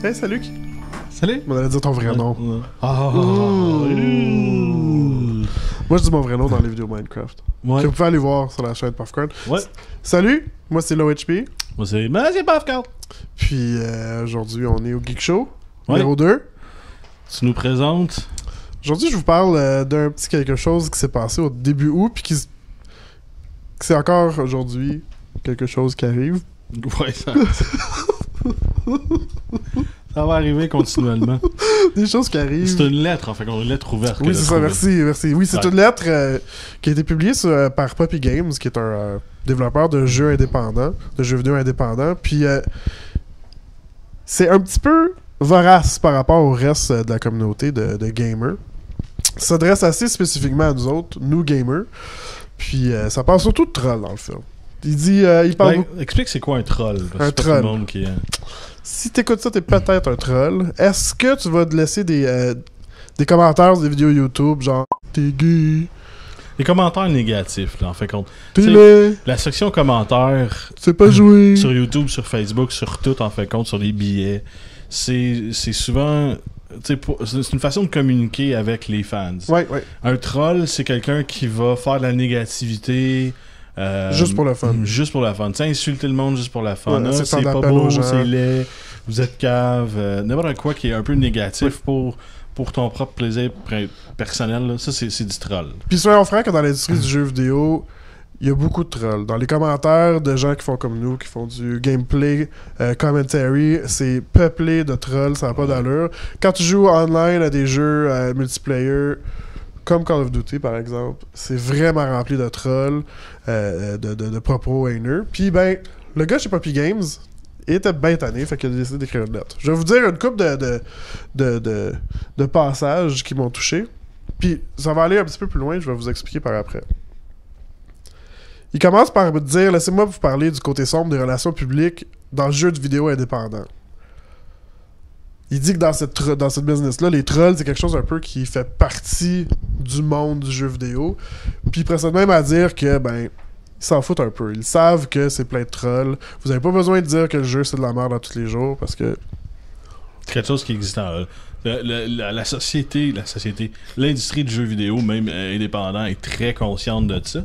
Hey, salut! Salut! On allait dire ton vrai nom. Oh. Moi, je dis mon vrai nom dans les vidéos Minecraft. Ouais. Que vous pouvez aller voir sur la chaîne Puffcorn. Ouais. Salut! Moi, c'est LowHP. Moi, c'est Monsieur Puffcorn. Puis, aujourd'hui, on est au Geek Show, Ouais. numéro 2. Tu nous présentes... Aujourd'hui, je vous parle d'un petit quelque chose qui s'est passé au début août, puis que c'est encore aujourd'hui quelque chose qui arrive. Ouais, ça... ça va arriver continuellement. Des choses qui arrivent. C'est une lettre, en fait, une lettre ouverte. Oui, c'est ça, merci. Oui, c'est Ouais. une lettre qui a été publiée par Poppy Games, qui est un développeur de jeux indépendants, de jeux vidéo indépendants. Puis, c'est un petit peu vorace par rapport au reste de la communauté de gamers. Ça s'adresse assez spécifiquement à nous autres, nous gamers. Puis, ça parle surtout de trolls dans le film. Il dit, il parle beaucoup... Explique c'est quoi un troll. Un C'est pas troll. tout le monde qui... Si t'écoutes ça, t'es peut-être un troll. Est-ce que tu vas te laisser des commentaires des vidéos YouTube, genre « T'es gay, Les commentaires négatifs, là, en fait, compte. t'es T'sais, laid, La section commentaires tu sais pas jouer. » sur YouTube, sur Facebook, sur tout, en fait, compte, sur les billets, c'est souvent... C'est une façon de communiquer avec les fans. Ouais. Un troll, c'est quelqu'un qui va faire de la négativité... Juste pour le fun. Juste pour la fun. T'sais, insulter le monde juste pour la fun. Ouais, Ah, c'est c'est ton pas appel beau, aux gens. c'est laid, vous êtes cave. N'importe quoi qui est un peu négatif pour ton propre plaisir personnel. Là. Ça, c'est du troll. Puis soyons francs que dans l'industrie du jeu vidéo, il y a beaucoup de trolls. Dans les commentaires de gens qui font comme nous, qui font du gameplay, commentary, c'est peuplé de trolls, ça n'a pas d'allure. Quand tu joues online à des jeux multiplayer, comme Call of Duty par exemple, c'est vraiment rempli de trolls, de propos haineux. Puis ben, le gars chez Poppy Games était bien tanné, fait qu'il a décidé d'écrire une lettre. Je vais vous dire une couple de passages qui m'ont touché. Puis ça va aller un petit peu plus loin, je vais vous expliquer par après. Il commence par me dire, laissez-moi vous parler du côté sombre des relations publiques dans le jeu de vidéo indépendant. Il dit que dans cette business-là, les trolls, c'est quelque chose un peu qui fait partie du monde du jeu vidéo. Puis il procède même à dire que, ben, ils s'en foutent un peu. Ils savent que c'est plein de trolls. Vous n'avez pas besoin de dire que le jeu, c'est de la merde à tous les jours, parce que... C'est quelque chose qui existe. La société, l'industrie du jeu vidéo, même indépendant, est très consciente de ça.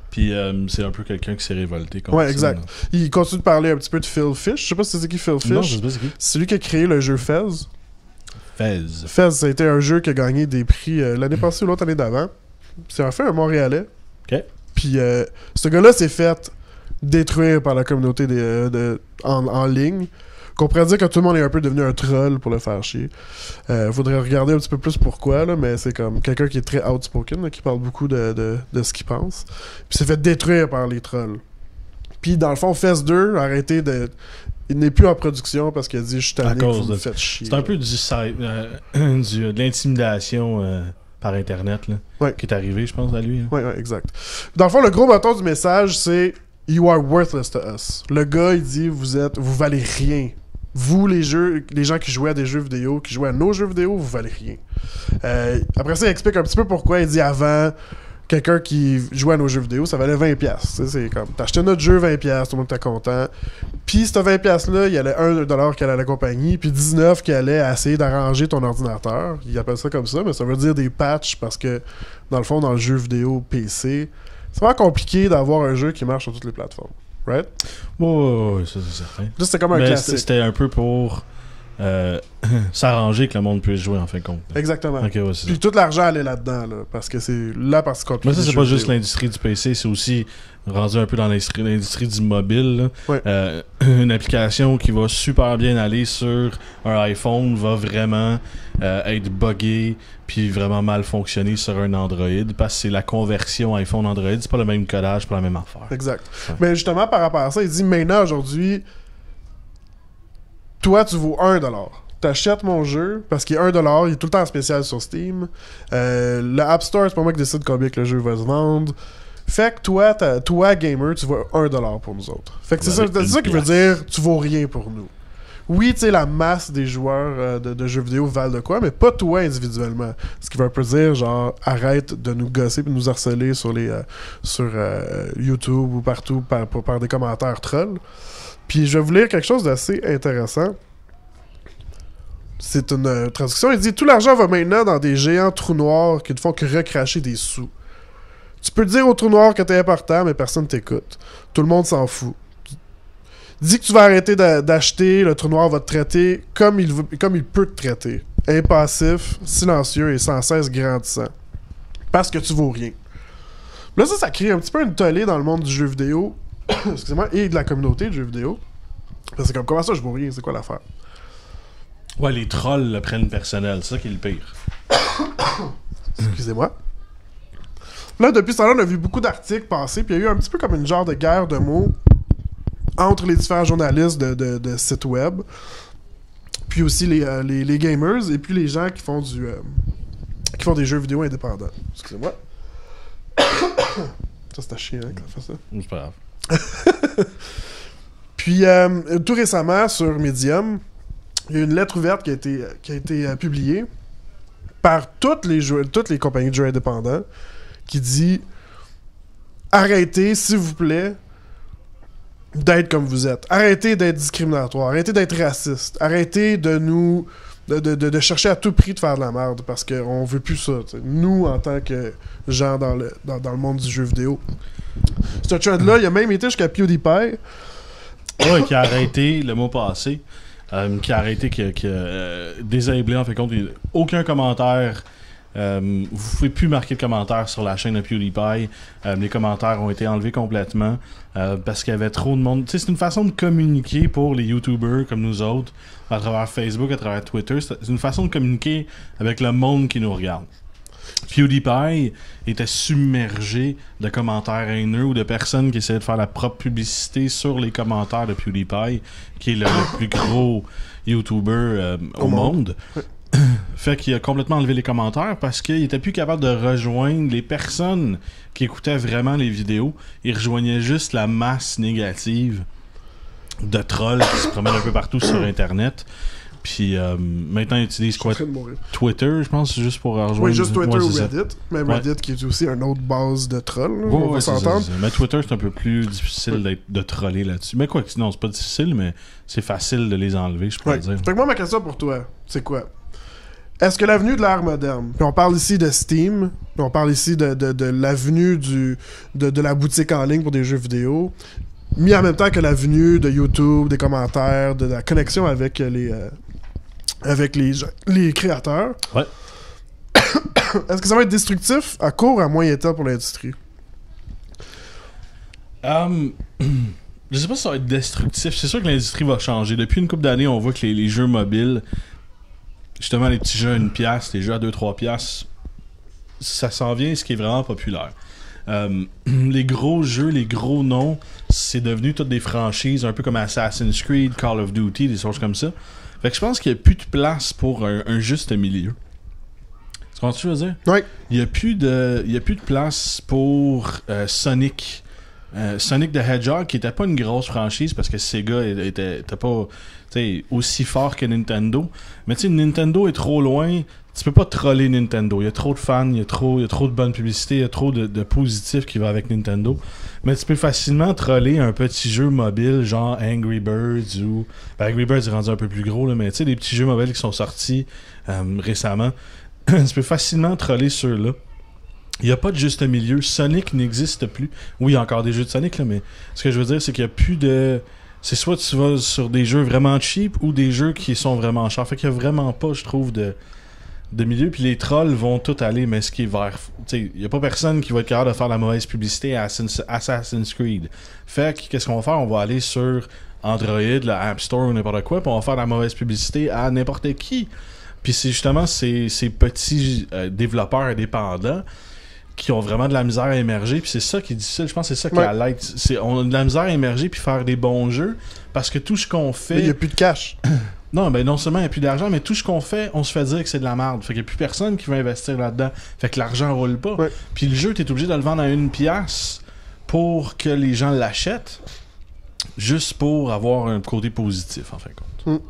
Puis c'est un peu quelqu'un qui s'est révolté contre ça. Exact. Là. Il continue de parler un petit peu de Phil Fish. Je sais pas si c'est qui Phil Fish. Non, je sais pas c'est qui. C'est lui qui a créé le jeu Fez. Fez, ça a été un jeu qui a gagné des prix l'année passée ou l'autre année d'avant. C'est en fait un Montréalais. OK. Puis ce gars-là s'est fait détruire par la communauté en ligne. Qu'on pourrait dire que tout le monde est un peu devenu un troll pour le faire chier. Faudrait regarder un petit peu plus pourquoi, là, mais c'est comme quelqu'un qui est très outspoken, là, qui parle beaucoup de ce qu'il pense. Puis s'est fait détruire par les trolls. Puis dans le fond, Fez 2 a arrêté de... Il n'est plus en production parce qu'il a dit « Je suis tanné, vous me faites chier. » C'est un peu de l'intimidation par Internet là, qui est arrivé, je pense, à lui. Hein. Ouais, exact. Dans le fond, le gros bâton du message, c'est « You are worthless to us ». Le gars, il dit « Vous valez rien. Vous, les gens qui jouaient à des jeux vidéo, qui jouaient à nos jeux vidéo, vous valez rien. » Après ça, il explique un petit peu pourquoi. Il dit avant, quelqu'un qui jouait à nos jeux vidéo, ça valait 20$. C'est comme, t'achetais notre jeu 20$, tout le monde était content. Puis, ce 20$-là, il y allait $1 qui allait à la compagnie, puis 19$ qui allait à essayer d'arranger ton ordinateur. Il appelle ça comme ça, mais ça veut dire des patchs parce que, dans le fond, dans le jeu vidéo PC, c'est vraiment compliqué d'avoir un jeu qui marche sur toutes les plateformes. Right? Ouais, ça c'est certain. Là, c'était comme un classique. C'était un peu pour s'arranger que le monde puisse jouer en fin de compte. Là. Exactement. Okay, ouais, puis tout l'argent allait là-dedans, là, parce que c'est la partie compliquée. Mais ça, c'est pas juste vidéo. l'industrie du PC, c'est aussi rendu un peu dans l'industrie du mobile. Là. Ouais. Une application qui va super bien aller sur un iPhone va vraiment être buggée puis vraiment mal fonctionner sur un Android parce que c'est la conversion iPhone-Android, c'est pas le même codage, c'est pas la même affaire. Exact. Ouais. Mais justement, par rapport à ça, il dit maintenant, aujourd'hui, toi, tu vaux $1. T'achètes mon jeu parce qu'il est $1, il est tout le temps en spécial sur Steam. Le App Store, c'est pas moi qui décide combien que le jeu va se vendre. Fait que toi, gamer, tu vaux $1 pour nous autres. Fait que c'est ça qui veut dire tu vaux rien pour nous. oui, tu sais, la masse des joueurs de jeux vidéo valent de quoi, mais pas toi individuellement. Ce qui veut un peu dire, genre, arrête de nous gosser et de nous harceler sur YouTube ou partout par des commentaires trolls. Puis je vais vous lire quelque chose d'assez intéressant. C'est une traduction. Il dit « Tout l'argent va maintenant dans des géants trous noirs qui ne font que recracher des sous. Tu peux dire au trou noir que t'es important, mais personne t'écoute. Tout le monde s'en fout. Dis que tu vas arrêter d'acheter, le trou noir va te traiter comme il peut te traiter. Impassif, silencieux et sans cesse grandissant. Parce que tu vaux rien. » Là, ça crée un petit peu une tollée dans le monde du jeu vidéo, excusez-moi, et de la communauté du jeu vidéo. Parce que c'est comme, comment ça je vaux rien, c'est quoi l'affaire? Ouais, les trolls le prennent personnel, c'est ça qui est le pire. Excusez-moi. Là, depuis ce temps-là, on a vu beaucoup d'articles passer, puis il y a eu un petit peu comme une genre de guerre de mots entre les différents journalistes de sites web, puis aussi les gamers, et puis les gens qui font des jeux vidéo indépendants. Excusez-moi. Ça, c'est à chier, hein, quand ça fait ça. C'est pas grave. Puis, tout récemment, sur Medium, il y a une lettre ouverte qui a été publiée par toutes les compagnies de jeux indépendants qui dit « Arrêtez, s'il vous plaît, d'être comme vous êtes. Arrêtez d'être discriminatoire. Arrêtez d'être raciste. Arrêtez de chercher à tout prix de faire de la merde parce qu'on veut plus ça. T'sais. Nous, en tant que gens dans le monde du jeu vidéo. » Ce trend-là, il a même été jusqu'à PewDiePie. Ouais, qui a arrêté le mois passé. Qui a arrêté, qui a désablé en fait compte aucun commentaire. Vous pouvez plus marquer de commentaires sur la chaîne de PewDiePie. Les commentaires ont été enlevés complètement parce qu'il y avait trop de monde. Tu sais, c'est une façon de communiquer pour les YouTubers comme nous autres à travers Facebook, à travers Twitter. C'est une façon de communiquer avec le monde qui nous regarde. PewDiePie était submergé de commentaires haineux ou de personnes qui essayaient de faire la propre publicité sur les commentaires de PewDiePie, qui est le plus gros YouTuber au monde. Fait qu'il a complètement enlevé les commentaires parce qu'il était plus capable de rejoindre les personnes qui écoutaient vraiment les vidéos. Il rejoignait juste la masse négative de trolls qui se promènent un peu partout sur Internet. Puis maintenant, ils utilisent quoi? Twitter, je pense, juste pour rejoindre... Oui, juste Twitter ou Reddit. Mais Reddit qui est aussi une autre base de trolls. On va s'entendre. Mais Twitter, c'est un peu plus difficile de troller là-dessus. Mais quoi que non, c'est pas difficile, mais c'est facile de les enlever, je pourrais dire. Fait que moi, ma question pour toi, c'est quoi? Est-ce que l'avenue de l'ère moderne, puis on parle ici de Steam, puis on parle ici de l'avenue de la boutique en ligne pour des jeux vidéo, mis en même temps que l'avenue de YouTube, des commentaires, de la connexion avec les créateurs. Ouais. Est-ce que ça va être destructif à court ou à moyen terme pour l'industrie? Je sais pas si ça va être destructif. C'est sûr que l'industrie va changer. Depuis une couple d'années, on voit que les jeux mobiles, justement les petits jeux à 1$, les jeux à 2-3$, ça s'en vient, ce qui est vraiment populaire. Les gros jeux, les gros noms, c'est devenu toutes des franchises, un peu comme Assassin's Creed, Call of Duty, des choses comme ça. Fait que je pense qu'il n'y a plus de place pour un juste milieu. Tu comprends ce que je veux dire? Oui. Il n'y a plus de place pour Sonic. Sonic the Hedgehog, qui était pas une grosse franchise parce que Sega était pas aussi fort que Nintendo. Mais tu sais, Nintendo est trop loin. Tu peux pas troller Nintendo. Il y a trop de fans, il y a trop de bonne publicité, il y a trop de positifs qui va avec Nintendo. Mais tu peux facilement troller un petit jeu mobile genre Angry Birds ou... Ben, Angry Birds est rendu un peu plus gros, là, mais tu sais, des petits jeux mobiles qui sont sortis récemment. Tu peux facilement troller ceux-là. Il n'y a pas de juste milieu. Sonic n'existe plus. Oui, il y a encore des jeux de Sonic, là, mais ce que je veux dire, c'est qu'il n'y a plus de... C'est soit tu vas sur des jeux vraiment cheap ou des jeux qui sont vraiment chers. Fait qu'il n'y a vraiment pas, je trouve, de milieu. Puis les trolls vont tout aller, mais ce qui est vers... Il n'y a pas personne qui va être capable de faire la mauvaise publicité à Assassin's Creed. Fait que, qu'est-ce qu'on va faire? On va aller sur Android, le App Store ou n'importe quoi, puis on va faire la mauvaise publicité à n'importe qui. Puis c'est justement ces petits développeurs indépendants qui ont vraiment de la misère à émerger, puis c'est ça qui est difficile. Je pense que c'est ça qui est à l'aide. On a de la misère à émerger puis faire des bons jeux, parce que tout ce qu'on fait... Mais il n'y a plus de cash. Non, ben non seulement il n'y a plus d'argent, mais tout ce qu'on fait, on se fait dire que c'est de la merde. Fait qu'il n'y a plus personne qui veut investir là-dedans. Fait que l'argent roule pas. Ouais. Puis le jeu, t'es obligé de le vendre à 1$ pour que les gens l'achètent, juste pour avoir un côté positif, en fin de compte.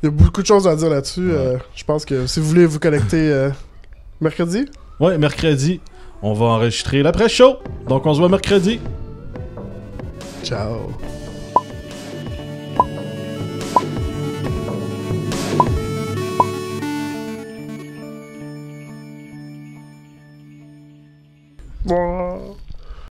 Il y a beaucoup de choses à dire là-dessus. Je pense que si vous voulez vous connecter mercredi. Ouais, mercredi, on va enregistrer l'après-show. Donc, on se voit mercredi. Ciao. Wow.